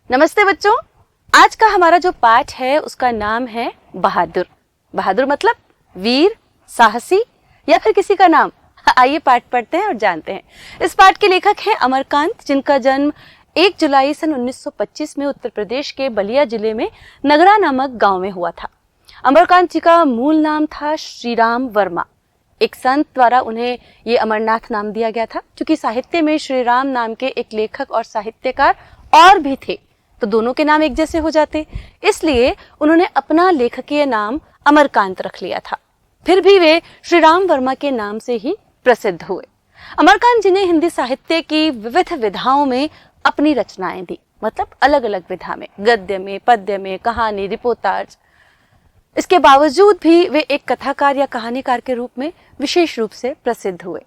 नमस्ते बच्चों। आज का हमारा जो पाठ है उसका नाम है बहादुर। बहादुर मतलब वीर, साहसी या फिर किसी का नाम। आइए पाठ पढ़ते हैं और जानते हैं। इस पाठ के लेखक हैं अमरकांत, जिनका जन्म 1 जुलाई सन 1925 में उत्तर प्रदेश के बलिया जिले में नगरा नामक गांव में हुआ था। अमरकांत जी का मूल नाम था श्रीराम वर्मा। एक संत द्वारा उन्हें ये अमरनाथ नाम दिया गया था, क्योंकि साहित्य में श्रीराम नाम के एक लेखक और साहित्यकार और भी थे, तो दोनों के नाम एक जैसे हो जाते, इसलिए उन्होंने अपना लेखकीय नाम अमरकांत रख लिया था। फिर भी वे श्रीराम वर्मा के नाम से ही प्रसिद्ध हुए। अमरकांत जी ने हिंदी साहित्य की विविध विधाओं में अपनी रचनाएं दी, मतलब अलग अलग विधा में, गद्य में, पद्य में, कहानी, रिपोर्टाज। इसके बावजूद भी वे एक कथाकार या कहानीकार के रूप में विशेष रूप से प्रसिद्ध हुए।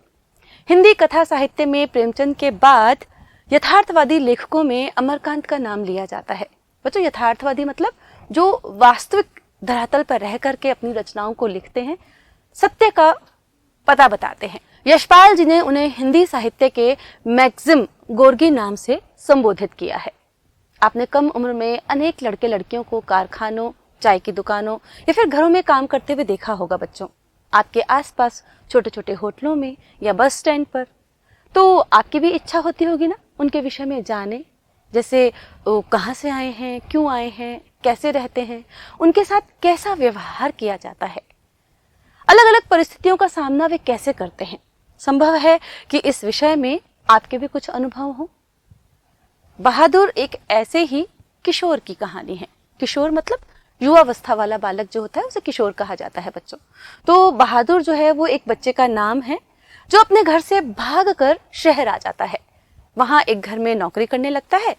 हिंदी कथा साहित्य में प्रेमचंद के बाद यथार्थवादी लेखकों में अमरकांत का नाम लिया जाता है। बच्चों, यथार्थवादी मतलब जो वास्तविक धरातल पर रह करके अपनी रचनाओं को लिखते हैं, सत्य का पता बताते हैं। यशपाल जी ने उन्हें हिंदी साहित्य के मैक्सिम गोर्गी नाम से संबोधित किया है। आपने कम उम्र में अनेक लड़के लड़कियों को कारखानों, चाय की दुकानों या फिर घरों में काम करते हुए देखा होगा। बच्चों, आपके आसपास छोटे छोटे होटलों में या बस स्टैंड पर, तो आपकी भी इच्छा होती होगी ना उनके विषय में जाने, जैसे वो कहाँ से आए हैं, क्यों आए हैं, कैसे रहते हैं, उनके साथ कैसा व्यवहार किया जाता है, अलग अलग परिस्थितियों का सामना वे कैसे करते हैं। संभव है कि इस विषय में आपके भी कुछ अनुभव हो। बहादुर एक ऐसे ही किशोर की कहानी है। किशोर मतलब युवावस्था वाला बालक जो होता है उसे किशोर कहा जाता है बच्चों। तो बहादुर जो है वो एक बच्चे का नाम है जो अपने घर से भागकर शहर आ जाता है। वहां एक घर में नौकरी करने लगता है।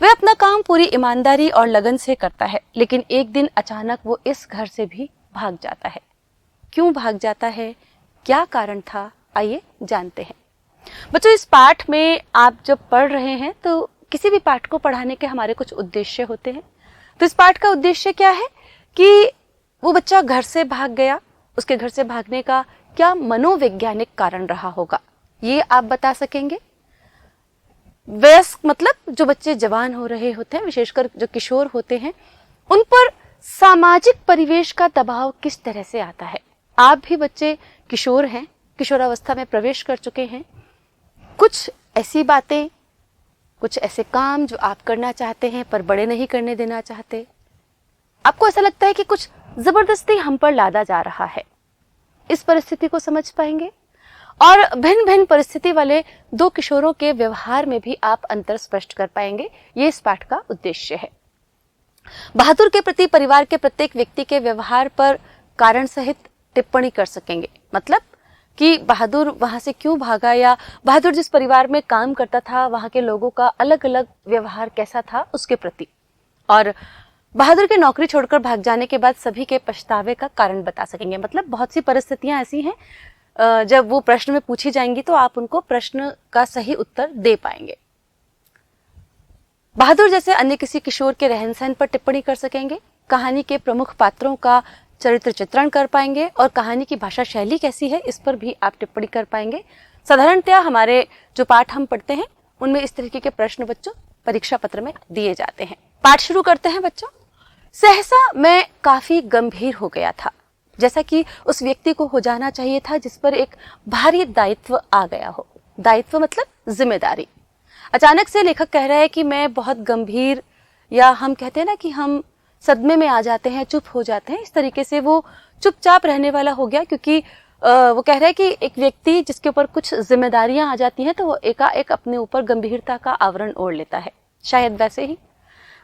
वह अपना काम पूरी ईमानदारी और लगन से करता है, लेकिन एक दिन अचानक वो इस घर से भी भाग जाता है। क्यों भाग जाता है, क्या कारण था, आइए जानते हैं। बच्चों, इस पाठ में आप जब पढ़ रहे हैं तो किसी भी पाठ को पढ़ाने के हमारे कुछ उद्देश्य होते हैं। तो इस पाठ का उद्देश्य क्या है कि वो बच्चा घर से भाग गया, उसके घर से भागने का क्या मनोवैज्ञानिक कारण रहा होगा, ये आप बता सकेंगे। वयस्क मतलब जो बच्चे जवान हो रहे होते हैं, विशेषकर जो किशोर होते हैं, उन पर सामाजिक परिवेश का दबाव किस तरह से आता है। आप भी बच्चे किशोर हैं, किशोरावस्था में प्रवेश कर चुके हैं। कुछ ऐसी बातें, कुछ ऐसे काम जो आप करना चाहते हैं पर बड़े नहीं करने देना चाहते। आपको ऐसा लगता है कि कुछ जबरदस्ती हम पर लादा जा रहा है। इस परिस्थिति को समझ पाएंगे और भिन्न भिन्न परिस्थिति वाले दो किशोरों के व्यवहार में भी आप अंतर स्पष्ट कर पाएंगे। ये इस पाठ का उद्देश्य है। बहादुर के प्रति परिवार के प्रत्येक व्यक्ति के व्यवहार पर कारण सहित टिप्पणी कर सकेंगे, मतलब कि बहादुर वहां से क्यों भागा, या बहादुर जिस परिवार में काम करता था वहां के लोगों का अलग अलग व्यवहार कैसा था उसके प्रति, और बहादुर के नौकरी छोड़कर भाग जाने के बाद सभी के पछतावे का कारण बता सकेंगे। मतलब बहुत सी परिस्थितियां ऐसी हैं, जब वो प्रश्न में पूछी जाएंगी तो आप उनको प्रश्न का सही उत्तर दे पाएंगे। बहादुर जैसे अन्य किसी किशोर के रहन सहन पर टिप्पणी कर सकेंगे, कहानी के प्रमुख पात्रों का चरित्र चित्रण कर पाएंगे, और कहानी की भाषा शैली कैसी है इस पर भी आप टिप्पणी कर पाएंगे। साधारणतया हमारे जो पाठ हम पढ़ते हैं उनमें इस तरीके के प्रश्न बच्चों परीक्षा पत्र में दिए जाते हैं। पाठ शुरू करते हैं बच्चों। सहसा मैं काफी गंभीर हो गया था, जैसा कि उस व्यक्ति को हो जाना चाहिए था जिस पर एक भारी दायित्व आ गया हो। दायित्व मतलब जिम्मेदारी। अचानक से लेखक कह रहा है कि मैं बहुत गंभीर, या हम कहते हैं ना कि हम सदमे में आ जाते हैं, चुप हो जाते हैं, इस तरीके से वो चुपचाप रहने वाला हो गया, क्योंकि वो कह रहा है कि एक व्यक्ति जिसके ऊपर कुछ जिम्मेदारियां आ जाती हैं तो वो एकाएक अपने ऊपर गंभीरता का आवरण ओढ़ लेता है। शायद वैसे ही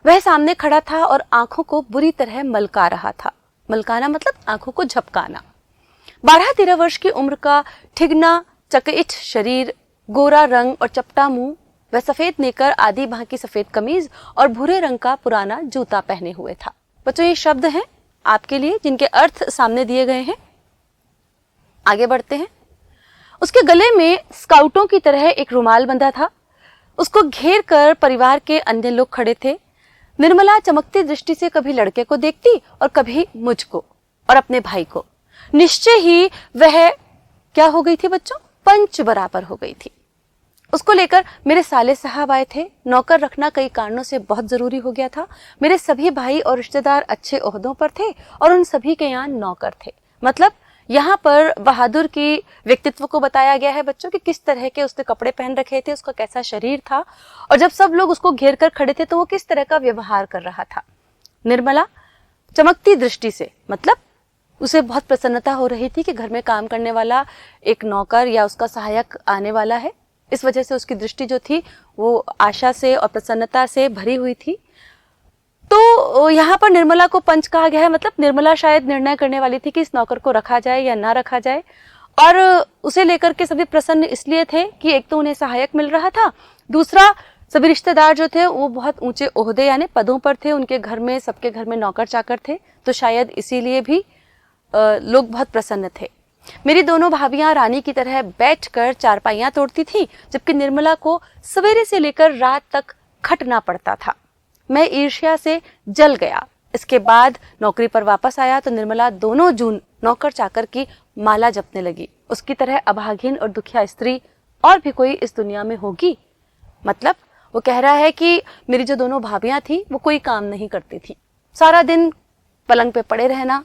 वह सामने खड़ा था और आंखों को बुरी तरह मलका रहा था। मलकाना मतलब आंखों को झपकाना। 12-13 वर्ष की उम्र का ठिगना चकित शरीर, गोरा रंग और चपटा मुंह, वह सफेद नेकर, आधी बाह की सफेद कमीज और भूरे रंग का पुराना जूता पहने हुए था। बच्चों, ये शब्द हैं आपके लिए जिनके अर्थ सामने दिए गए हैं। आगे बढ़ते हैं। उसके गले में स्काउटों की तरह एक रुमाल बंधा था। उसको घेर कर परिवार के अन्य लोग खड़े थे। निर्मला चमकती दृष्टि से कभी लड़के को देखती और कभी मुझको और अपने भाई को। निश्चय ही वह क्या हो गई थी बच्चों, पंच बराबर हो गई थी। उसको लेकर मेरे साले साहब आए थे। नौकर रखना कई कारणों से बहुत जरूरी हो गया था। मेरे सभी भाई और रिश्तेदार अच्छे ओहदों पर थे और उन सभी के यहाँ नौकर थे। मतलब यहाँ पर बहादुर की व्यक्तित्व को बताया गया है बच्चों कि किस तरह के उसने कपड़े पहन रखे थे, उसका कैसा शरीर था, और जब सब लोग उसको घेर कर खड़े थे तो वो किस तरह का व्यवहार कर रहा था। निर्मला चमकती दृष्टि से, मतलब उसे बहुत प्रसन्नता हो रही थी कि घर में काम करने वाला एक नौकर या उसका सहायक आने वाला है। इस वजह से उसकी दृष्टि जो थी वो आशा से और प्रसन्नता से भरी हुई थी। तो यहाँ पर निर्मला को पंच कहा गया है, मतलब निर्मला शायद निर्णय करने वाली थी कि इस नौकर को रखा जाए या ना रखा जाए, और उसे लेकर के सभी प्रसन्न इसलिए थे कि एक तो उन्हें सहायक मिल रहा था, दूसरा सभी रिश्तेदार जो थे वो बहुत ऊंचे ओहदे यानी पदों पर थे, उनके घर में, सबके घर में नौकर चाकर थे, तो शायद इसीलिए भी लोग बहुत प्रसन्न थे। मेरी दोनों भाभियां रानी की तरह बैठकर चारपाइयां तोड़ती थी, जबकि निर्मला को सवेरे से लेकर रात तक खटना पड़ता था। मैं ईर्ष्या से जल गया। इसके बाद नौकरी पर वापस आया तो निर्मला दोनों जून नौकर चाकर की माला जपने लगी। उसकी तरह अभागिन और दुखिया स्त्री और भी कोई इस दुनिया में होगी? मतलब वो कह रहा है कि मेरी जो दोनों भाभियां थी वो कोई काम नहीं करती थी, सारा दिन पलंग पे पड़े रहना,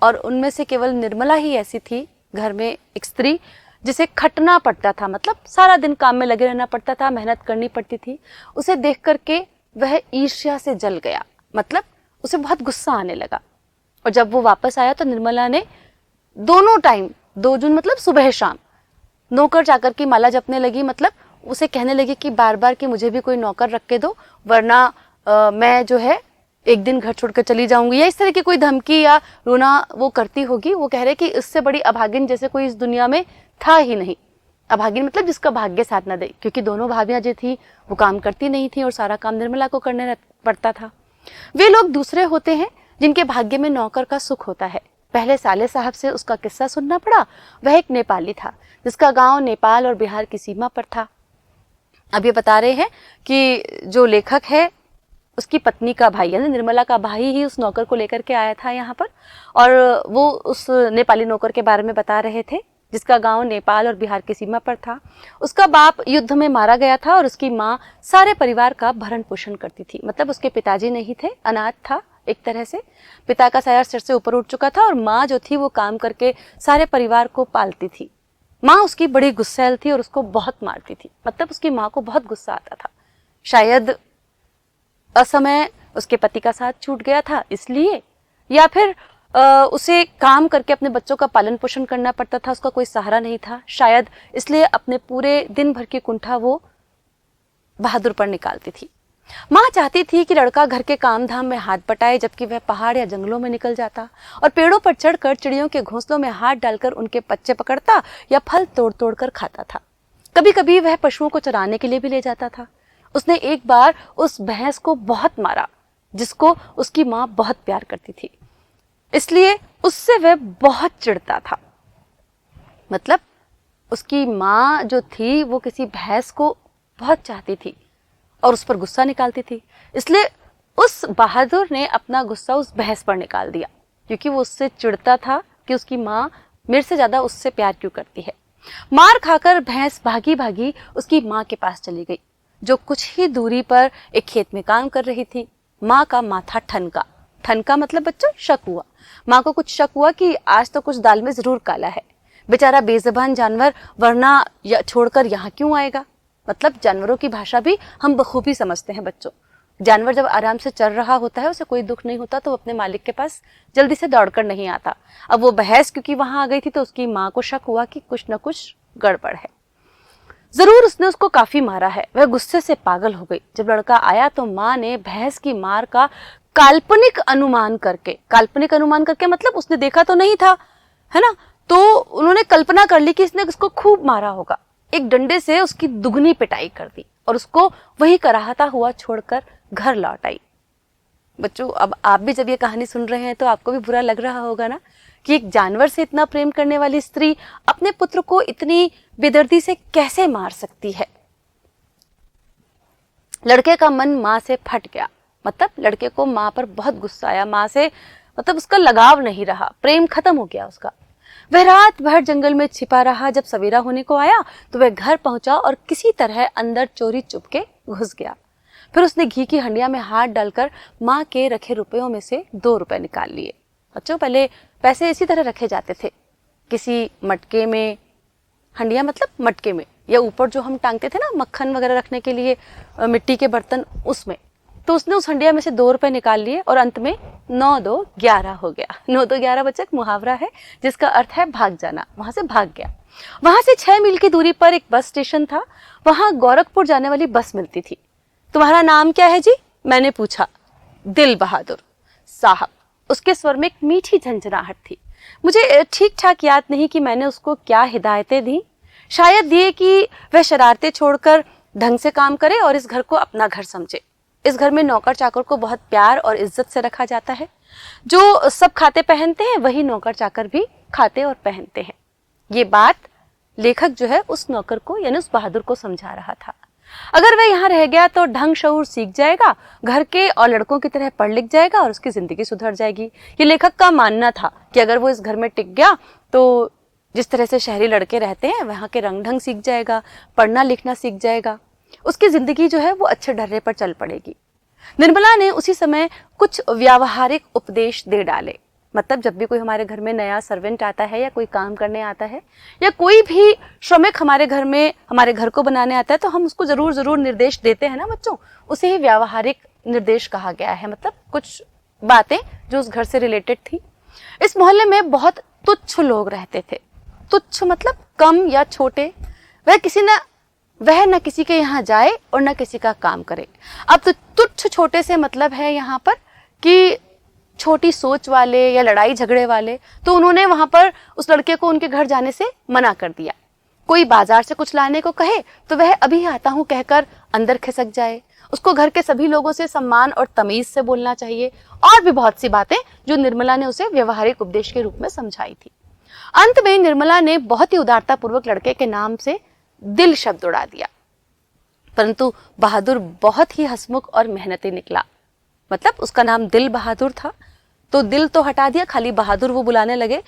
और उनमें से केवल निर्मला ही ऐसी थी घर में एक स्त्री जिसे खटना पड़ता था, मतलब सारा दिन काम में लगे रहना पड़ता था, मेहनत करनी पड़ती थी। उसे देख करके वह ईर्ष्या से जल गया, मतलब उसे बहुत गुस्सा आने लगा। और जब वो वापस आया तो निर्मला ने दोनों टाइम, 2 जून मतलब सुबह शाम, नौकर चाकर की माला जपने लगी। मतलब उसे कहने लगी कि बार बार कि मुझे भी कोई नौकर रख के दो, वरना मैं जो है एक दिन घर छोड़कर चली जाऊंगी, या इस तरह की कोई धमकी या रोना वो करती होगी। वो कह रहे कि इससे बड़ी अभागिन जैसे कोई इस दुनिया में था ही नहीं। अभागिन मतलब जिसका भाग्य साथ न दे, क्योंकि दोनों भाभियां जो थी वो काम करती नहीं थी और सारा काम निर्मला को करने पड़ता था। वे लोग दूसरे होते हैं जिनके भाग्य में नौकर का सुख होता है। पहले साले साहब से उसका किस्सा सुनना पड़ा। वह एक नेपाली था जिसका गांव नेपाल और बिहार की सीमा पर था। अब ये बता रहे हैं कि जो लेखक है उसकी पत्नी का भाई, यानी निर्मला का भाई ही उस नौकर को लेकर के आया था यहाँ पर, और वो उस नेपाली नौकर के बारे में बता रहे थे जिसका गांव नेपाल और बिहार की सीमा पर था। उसका बाप युद्ध में मारा गया था और उसकी माँ सारे परिवार का भरण पोषण करती थी। मतलब उसके पिताजी नहीं थे, अनाथ था एक तरह से। पिता का साया सिर से ऊपर उठ चुका था और माँ जो थी वो काम करके सारे परिवार को पालती थी। माँ उसकी बड़ी गुस्सैल थी और उसको बहुत मारती थी। मतलब उसकी माँ को बहुत गुस्सा आता था। शायद असमय उसके पति का साथ छूट गया था इसलिए, या फिर उसे काम करके अपने बच्चों का पालन पोषण करना पड़ता था, उसका कोई सहारा नहीं था, शायद इसलिए अपने पूरे दिन भर की कुंठा वो बहादुर पर निकालती थी। माँ चाहती थी कि लड़का घर के काम धाम में हाथ बटाए, जबकि वह पहाड़ या जंगलों में निकल जाता और पेड़ों पर चढ़कर चिड़ियों के घोंसलों में हाथ डालकर उनके बच्चे पकड़ता या फल तोड़ तोड़ कर खाता था। कभी कभी वह पशुओं को चराने के लिए भी ले जाता था। उसने एक बार उस भैंस को बहुत मारा जिसको उसकी माँ बहुत प्यार करती थी, इसलिए उससे वह बहुत चिढ़ता था। मतलब उसकी माँ जो थी वो किसी भैंस को बहुत चाहती थी और उस पर गुस्सा निकालती थी, इसलिए उस बहादुर ने अपना गुस्सा उस भैंस पर निकाल दिया, क्योंकि वो उससे चिढ़ता था कि उसकी माँ मेरे से ज्यादा उससे प्यार क्यों करती है। मार खाकर भैंस भागी भागी उसकी माँ के पास चली गई, जो कुछ ही दूरी पर एक खेत में काम कर रही थी। माँ का माथा ठनका। ठनका मतलब बच्चों शक हुआ। माँ को कुछ शक हुआ कि आज तो कुछ दाल में जरूर काला है। बेचारा बेजुबान जानवर वरना छोड़कर यहाँ क्यों आएगा। मतलब जानवरों की भाषा भी हम बखूबी समझते हैं बच्चों। जानवर जब आराम से चल रहा होता है, उसे कोई दुख नहीं होता, तो वो अपने मालिक के पास जल्दी से दौड़कर नहीं आता। अब वो भैंस क्योंकि वहां आ गई थी तो उसकी माँ को शक हुआ कि कुछ न कुछ गड़बड़ है। जरूर उसने उसको काफी मारा है। वह गुस्से से पागल हो गई। जब लड़का आया तो माँ ने भैंस की मार का काल्पनिक अनुमान करके मतलब उसने देखा तो नहीं था, है ना, तो उन्होंने कल्पना कर ली कि इसने उसको खूब मारा होगा। एक डंडे से उसकी दुगनी पिटाई कर दी और उसको वही कराहता हुआ छोड़कर घर लौट आई। बच्चों, अब आप भी जब ये कहानी सुन रहे हैं तो आपको भी बुरा लग रहा होगा ना कि एक जानवर से इतना प्रेम करने वाली स्त्री अपने पुत्र को इतनी बेदर्दी से कैसे मार सकती है। लड़के का मन माँ से फट गया। मतलब लड़के को माँ पर बहुत गुस्सा आया। माँ से मतलब उसका लगाव नहीं रहा, प्रेम खत्म हो गया उसका। वह रात भर जंगल में छिपा रहा। जब सवेरा होने को आया तो वह घर पहुंचा और किसी तरह अंदर चोरी चुपके घुस गया। फिर उसने घी की हंडिया में हाथ डालकर माँ के रखे रुपयों में से 2 रुपए निकाल लिए। बच्चों, पहले पैसे इसी तरह रखे जाते थे, किसी मटके में, हंडिया मतलब मटके में, या ऊपर जो हम टांगते थे ना मक्खन वगैरह रखने के लिए मिट्टी के बर्तन, उसमें। तो उसने उस हंडिया में से 2 रुपए निकाल लिए और अंत में 9 2 11 हो गया। 9 2 11 बच्चा एक मुहावरा है जिसका अर्थ है भाग जाना। वहां से भाग गया। वहां से 6 मील की दूरी पर एक बस स्टेशन था। वहां गोरखपुर जाने वाली बस मिलती थी। तुम्हारा नाम क्या है जी? मैंने पूछा। दिल बहादुर साहब। उसके स्वर में एक मीठी झंझनाहट थी। मुझे ठीक ठाक याद नहीं कि मैंने उसको क्या हिदायतें दी। शायद ये कि वह शरारतें छोड़कर ढंग से काम करे और इस घर को अपना घर समझे। इस घर में नौकर चाकर को बहुत प्यार और इज्जत से रखा जाता है। जो सब खाते पहनते हैं वही नौकर चाकर भी खाते और पहनते हैं। ये बात लेखक जो है उस नौकर को यानी उस बहादुर को समझा रहा था। अगर वह यहाँ रह गया तो ढंग शऊर सीख जाएगा, घर के और लड़कों की तरह पढ़ लिख जाएगा और उसकी जिंदगी सुधर जाएगी। ये लेखक का मानना था कि अगर वो इस घर में टिक गया तो जिस तरह से शहरी लड़के रहते हैं वहाँ के रंग ढंग सीख जाएगा, पढ़ना लिखना सीख जाएगा, उसकी जिंदगी जो है वो अच्छे डर्रे पर चल पड़ेगी। निर्मला ने उसी समय कुछ व्यावहारिक उपदेश दे डाले। मतलब जब भी कोई हमारे घर में नया सर्वेंट आता है या कोई काम करने आता है या कोई भी श्रमिक हमारे घर में हमारे घर को बनाने आता है तो हम उसको जरूर निर्देश देते हैं ना बच्चों, उसे ही व्यावहारिक निर्देश कहा गया है। मतलब कुछ बातें जो उस घर से रिलेटेड थी। इस मोहल्ले में बहुत तुच्छ लोग रहते थे। तुच्छ मतलब कम या छोटे। वह न किसी के यहाँ जाए और न किसी का काम करे। अब तो तुच्छ छोटे से मतलब है यहाँ पर कि छोटी सोच वाले या लड़ाई झगड़े वाले। तो उन्होंने वहां पर उस लड़के को उनके घर जाने से मना कर दिया। कोई बाजार से कुछ लाने को कहे तो वह अभी आता हूं कहकर अंदर खिसक जाए। उसको घर के सभी लोगों से सम्मान और तमीज से बोलना चाहिए। और भी बहुत सी बातें जो निर्मला ने उसे व्यवहारिक उपदेश के रूप में समझाई थी। अंत में निर्मला ने बहुत ही उदारता पूर्वक लड़के के नाम से दिल शब्द उड़ा दिया। परंतु बहादुर बहुत ही हंसमुख और मेहनती निकला। मतलब उसका नाम दिल बहादुर था तो दिल तो हटा दिया, खाली बहादुर वो बुलाने लगे।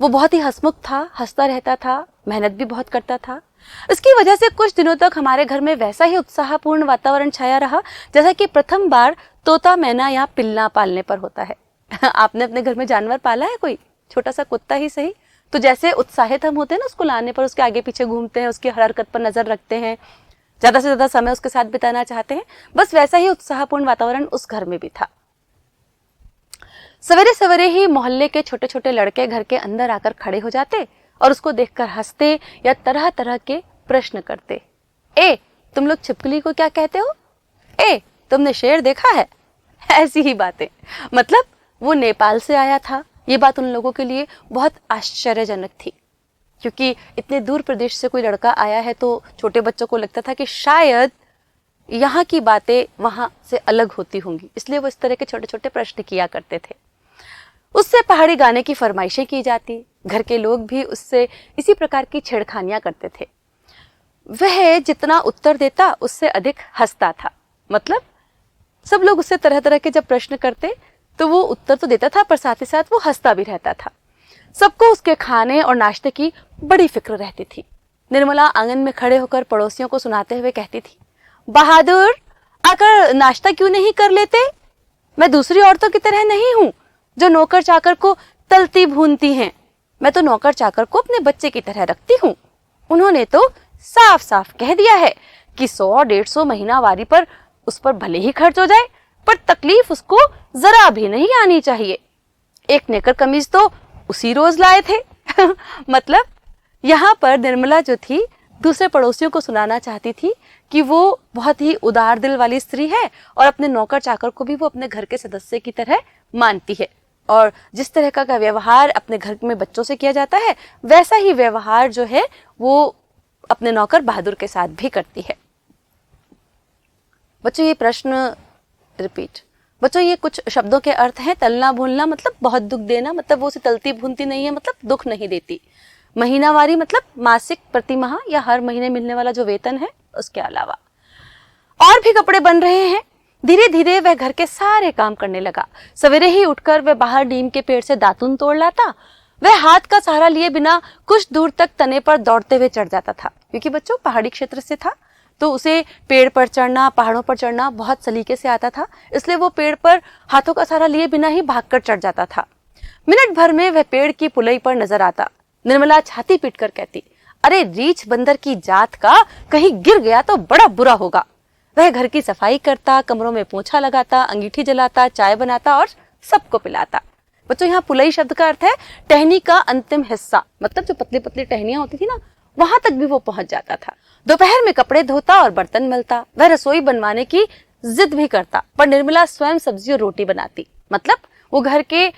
वो बहुत ही हंसमुख था, हंसता रहता था, मेहनत भी बहुत करता था। इसकी वजह से कुछ दिनों तक हमारे घर में वैसा ही उत्साहपूर्ण वातावरण छाया रहा जैसा कि प्रथम बार तोता मैना या पिल्ला पालने पर होता है। आपने अपने घर में जानवर पाला है, कोई छोटा सा कुत्ता ही सही, तो जैसे उत्साहित हम होते हैं ना उसको लाने पर, उसके आगे पीछे घूमते हैं, उसकी हर हरकत पर नजर रखते हैं, ज्यादा से ज्यादा समय उसके साथ बिताना चाहते हैं, बस वैसा ही उत्साहपूर्ण वातावरण उस घर में भी था। सवेरे सवेरे ही मोहल्ले के छोटे छोटे लड़के घर के अंदर आकर खड़े हो जाते और उसको देखकर हंसते या तरह तरह के प्रश्न करते। ए, तुम लोग छिपकली को क्या कहते हो? ए, तुमने शेर देखा है? ऐसी ही बातें। मतलब वो नेपाल से आया था। ये बात उन लोगों के लिए बहुत आश्चर्यजनक थी क्योंकि इतने दूर प्रदेश से कोई लड़का आया है तो छोटे बच्चों को लगता था कि शायद यहाँ की बातें वहां से अलग होती होंगी, इसलिए वो इस तरह के छोटे छोटे प्रश्न किया करते थे। उससे पहाड़ी गाने की फरमाइशें की जाती। घर के लोग भी उससे इसी प्रकार की छेड़खानियां करते थे। वह जितना उत्तर देता उससे अधिक हंसता था। मतलब सब लोग उससे तरह तरह के जब प्रश्न करते तो वो उत्तर तो देता था पर साथ ही साथ वो हंसता भी रहता था। सबको उसके खाने और नाश्ते की बड़ी फिक्र रहती थी। निर्मला आंगन में खड़े होकर पड़ोसियों को सुनाते हुए कहती थी, बहादुर आकर नाश्ता क्यों नहीं कर लेते? मैं दूसरी औरतों की तरह नहीं हूं जो नौकर चाकर को तलती भूनती हैं। मैं तो नौकर चाकर को अपने बच्चे की तरह रखती हूँ। उन्होंने तो साफ साफ कह दिया है कि 100-150 महीनावारी पर उस पर भले ही खर्च हो जाए पर तकलीफ उसको जरा भी नहीं आनी चाहिए। एक नेकर कमीज तो उसी रोज लाए थे। मतलब यहाँ पर निर्मला जो थी दूसरे पड़ोसियों को सुनाना चाहती थी कि वो बहुत ही उदार दिल वाली स्त्री है और अपने नौकर चाकर को भी वो अपने घर के सदस्य की तरह मानती है और जिस तरह का व्यवहार अपने घर में बच्चों से किया जाता है वैसा ही व्यवहार जो है वो अपने नौकर बहादुर के साथ भी करती है। बच्चों ये प्रश्न रिपीट। बच्चों ये कुछ शब्दों के अर्थ हैं। तलना भूलना मतलब बहुत दुख देना, मतलब वो उसे तलती भूनती नहीं है, मतलब दुख नहीं देती। महीनावारी मतलब मासिक, प्रति माह या हर महीने मिलने वाला जो वेतन है उसके अलावा। और भी कपड़े बन रहे हैं। धीरे धीरे वह घर के सारे काम करने लगा। सवेरे ही उठकर वह बाहर नीम के पेड़ से दातुन तोड़ लाता, वह हाथ का सहारा लिए बिना कुछ दूर तक तने पर दौड़ते हुए चढ़ जाता था, क्योंकि बच्चों पहाड़ी क्षेत्र से था तो उसे पेड़ पर चढ़ना, पहाड़ों पर चढ़ना बहुत सलीके से आता था, इसलिए वो पेड़ पर हाथों का सहारा लिए बिना ही भागकर चढ़ जाता था। मिनट भर में वह पेड़ की पुलई पर नजर आता। निर्मला छाती पीटकर कहती, अरे रीछ बंदर की जात का, कहीं गिर गया तो बड़ा बुरा होगा। वह घर की सफाई करता, कमरों में पोछा लगाता, अंगीठी जलाता, चाय बनाता और सबको पिलाता। बच्चों यहाँ पुलई शब्द का अर्थ है टहनी का अंतिम हिस्सा, मतलब जो पतली पतली टहनियां होती थी ना, वहां तक भी वो पहुंच जाता था। दोपहर में कपड़े धोता और बर्तन मलता। वह रसोई बनवाने की जिद भी करता, पर निर्मला स्वयं सब्जी और रोटी बनाती। मतलब वो घर के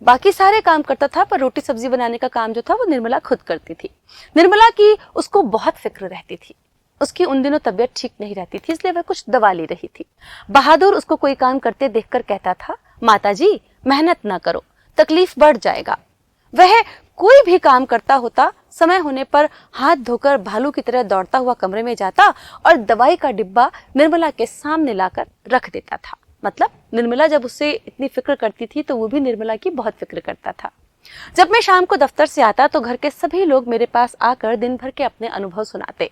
बाकी सारे काम करता था, पर रोटी सब्जी बनाने का काम जो था वो निर्मला खुद करती थी। निर्मला की उसको बहुत फिक्र रहती थी। उसकी उन दिनों तबीयत ठीक नहीं रहती थी, इसलिए वह कुछ दवा ले रही थी। बहादुर उसको कोई काम करते देखकर कहता था, माताजी मेहनत ना करो, तकलीफ बढ़ जाएगा। वह कोई भी काम करता होता, समय होने पर हाथ धोकर भालू की तरह दौड़ता हुआ कमरे में जाता और दवाई का डिब्बा निर्मला के सामने लाकर रख देता था। मतलब निर्मला जब उससे इतनी फिक्र करती थी तो वो भी निर्मला की बहुत फिक्र करता था। जब मैं शाम को दफ्तर से आता तो घर के सभी लोग मेरे पास आकर दिन भर के अपने अनुभव सुनाते।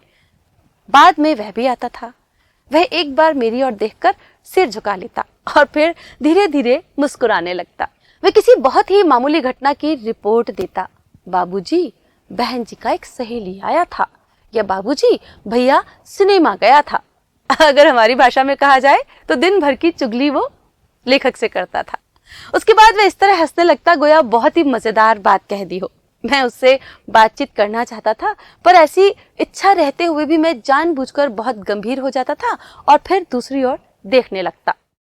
बाद में वह भी आता था। वह एक बार मेरी ओर देखकर सिर झुका लेता और फिर धीरे धीरे मुस्कुराने लगता। वह किसी बहुत ही मामूली घटना की रिपोर्ट देता। बाबूजी, बहन जी का एक सहेली आया था, या बाबूजी भैया सिनेमा गया था। अगर हमारी भाषा में कहा जाए तो दिन भर की चुगली वो लेखक से करता था। उसके बाद वह इस तरह हंसने लगता गोया बहुत ही मजेदार बात कह दी हो। मैं उससे बातचीत करना चाहता था, पर ऐसी इच्छा रहते हुए भी मैं जानबूझकर बहुत गंभीर हो जाता था और फिर दूसरी ओर देखने लगता।